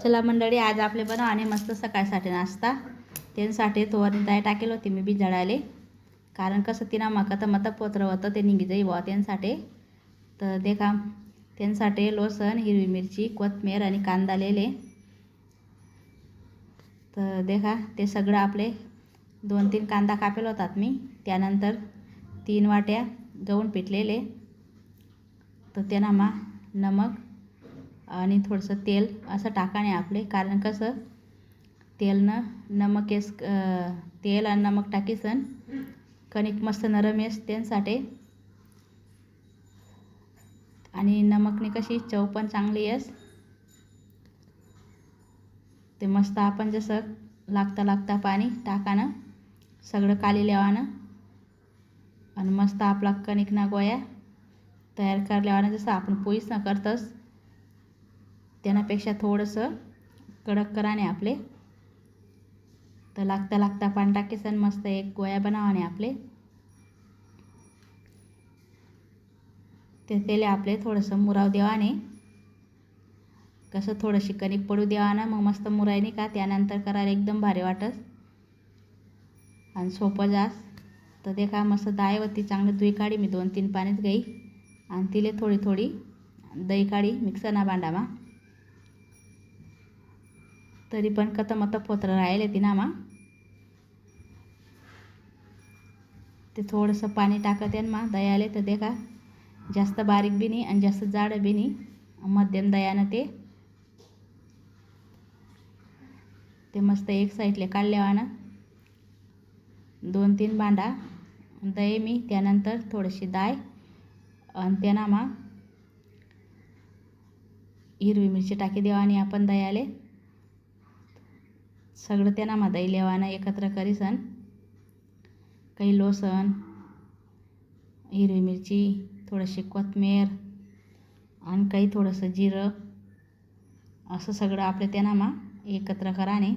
चला मंडळी, आज आपले बनवणे मस्त सकाळसाठी नाश्ता. त्यासाठी तोवरी डाळ टाकेल होती मी भिजाडाले, कारण कसं तिना मका तर मत पोत्र होतं ते निघी जाई बुवा त्यांसाठी. तर देखा त्यांसाठी लसूण, हिरवी मिरची, कोथिंबीर आणि कांदा लिहिले. तर देखा ते सगळं आपले 2-3 कांदा कापेल होतात मी. त्यानंतर 3 वाट्या गहून पिठलेले. तर त्यांना मा नमक आणि थोडंसं तेल असं टाकाने आपले, कारण कसं तेलनं नमक तेल आणि नमक टाकीसन कणिक मस्त नरम येस त्यांसाठी. आणि नमकने कशी चव पण चांगली येस. ते मस्त आपण जसं लागता पाणी टाकानं सगळं काली लेवानं आणि मस्त आपला कणिक ना गोया तयार करल्यावानं जसं आपण पोळीच न करतस त्यापेक्षा थोडंसं कडक कराने आपले. तर लागता पाणी टाकीसन मस्त एक गोया बनावाने आपले. ते तेले आपले थोडंसं मुराव देवाने, कसं थोडीशी कणिक पडू देवाना मग मस्त मुरायने का त्यानंतर करायला एकदम भारी वाटस आणि सोपं जास. तर देखा मस्त डाळवरती चांगली धुई काढी मी 2-3 पाणीच गई आणि तिले थोडी दही काढी मिक्सरना भांडामा. तरी पण कतमत पोत्र राहिले तिना मा. ते थोडंसं पाणी टाकत आहे मा दयाले. तर देखा जास्त बारीक बी नाही आणि जास्त जाड बी नाही, मध्यम दयानं ते मस्त एक साईडले काढल्यावानं 2-3 भांडा दही मी. त्यानंतर थोडीशी डाळ आणि त्यांना मा हिरवी मिरची टाकी देवानी आपण दयाले. सगळं त्यांना मा दही लेवानं एकत्र करीसन काही लसूण, हिरवी मिरची, थोडीशी कोथिंबीर आणि काही थोडंसं जिरं असं सगळं आपले त्यांना मा एकत्र कराने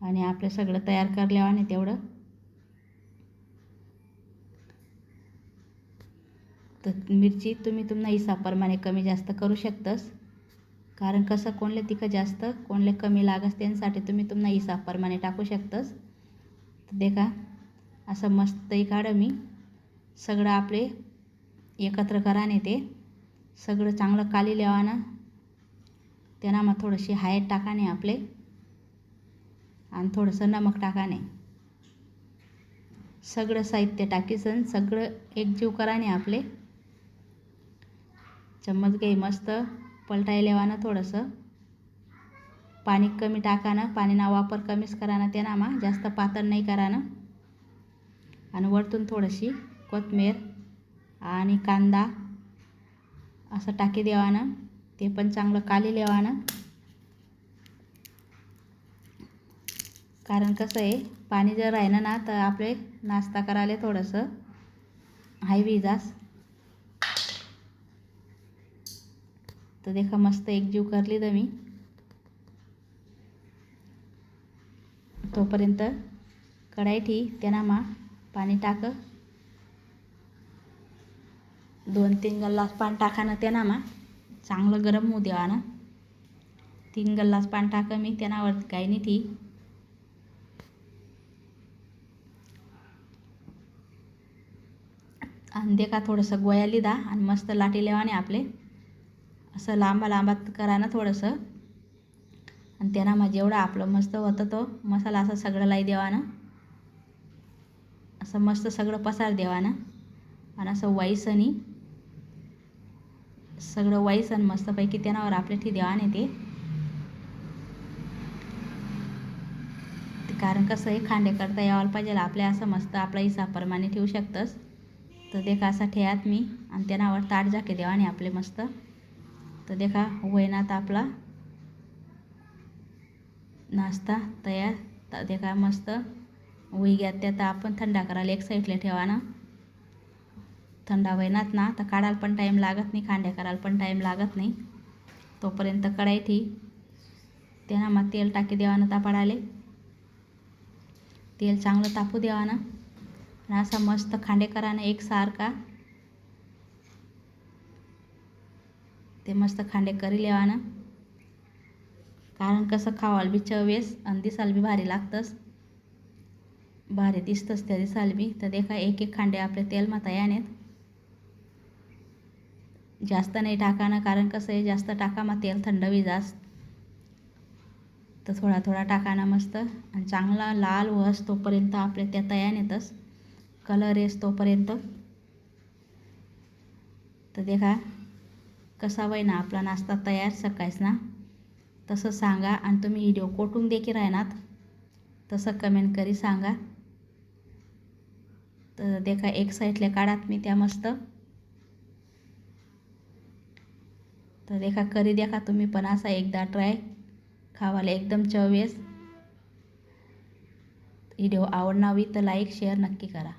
आणि आपलं सगळं तयार करल्यावाने तेवढं. तर मिरची तुम्ही तुमना हिसाबप्रमाणे कमी जास्त करू शकतस, कारण कसं कोणले तिखट जास्त कोणले कमी लागस त्यांसाठी तुम्ही तुमना हिसाबप्रमाणे टाकू शकतस. तर देखा असं मस्त काढं मी सगळं आपले एकत्र कराने ते सगळं चांगलं काली लेवानं त्यांना मग थोडीशी हळद टाकाने आपले आणि थोडंसं नमक टाकाने. सगळं साहित्य टाकीसन सगळं एकजीव कराने आपले. चम्मच घे मस्त पलटाय लेवानं थोडंसं पाणी कमी टाकानं, पाणीना वापर कमीच करानं त्यांना मा जास्त पातळ नाही करानं. आणि वरतून थोडीशी कोथिंबीर आणि कांदा असं टाकी देवानं ते पण चांगलं काली लेवानं. कारण कसं आहे पाणी जर राहिलं ना तर आपले नाश्ता करायला थोडंसं हायवी जास. तर देखा मस्त एकजीव करली तर मी. तोपर्यंत कढाई ठी त्यांना मा पाणी टाक 2-3 गल्लास पाणी टाकानं त्यांना मा चांगलं गरम होऊ देवानं. 3 गल्लास पाणी टाक मी त्यानावर काही नाही ती. आणि देखा थोडंसं गोया लिदा आणि मस्त लाटी लेवाने आपले असं लांबात करानं थोडंसं. आणि त्यांना मग जेवढा आपलं मस्त होतं तो मसाला असं सगळं लाई देवानं, असं मस्त सगळं पसार देवानं आणि असं वाईसनी सगळं वाईसन मस्तपैकी त्यानावर आपले ठी देवाने ते. कारण कसं आहे खांडे करता यावायला पाहिजे आपल्या, असं मस्त आपला हिसाबप्रमाणे ठेवू शकतस. तर देखा असा ठेयात मी आणि त्यानावर ताट झाके देवाने आपले मस्त. तर देखा वैनात आपला नाश्ता तयार. तर देखा मस्त उई घ्या त्यात आपण थंडा करायला एक साईडला ठेवाना. थंडा वैनात ना तर काढायला पण टाईम लागत नाही, खांड्या करायला पण टाईम लागत नाही. तोपर्यंत कढाई ठी त्यांना मग तेल टाकी देवानं तापाडाले. तेल चांगलं तापू देवानं आणि असा मस्त खांडे करानं एकसारखा ते मस्त खांडे करी लेवानं, कारण कसं खावाल बी चवेस आणि दिसाल बी भारी लागतंच, भारी दिसतंच त्या दिसाल बी. तर देखा एक एक खांडे आपले तेल माता यानेत, जास्त नाही टाकाना, कारण कसं आहे जास्त टाका मग तेल थंड होई जास्त. तर थोडा थोडा टाकाना मस्त, आणि चांगला लाल वस तोपर्यंत आपले त्या तयार येतच, कलर येस तोपर्यंत. तर देखा कसा वय ना आपला नाश्ता तयार सकाळीच ना, तसं सांगा. आणि तुम्ही व्हिडिओ कोठून देखील राहणार तसं कमेंट करी सांगा. तर देखा एक साईडले काढात मी त्या मस्त. तर देखा करी देखा तुम्ही पण असा एकदा ट्राय, खावाला एकदम चवेस. व्हिडिओ आवडणार तर लाईक शेअर नक्की करा.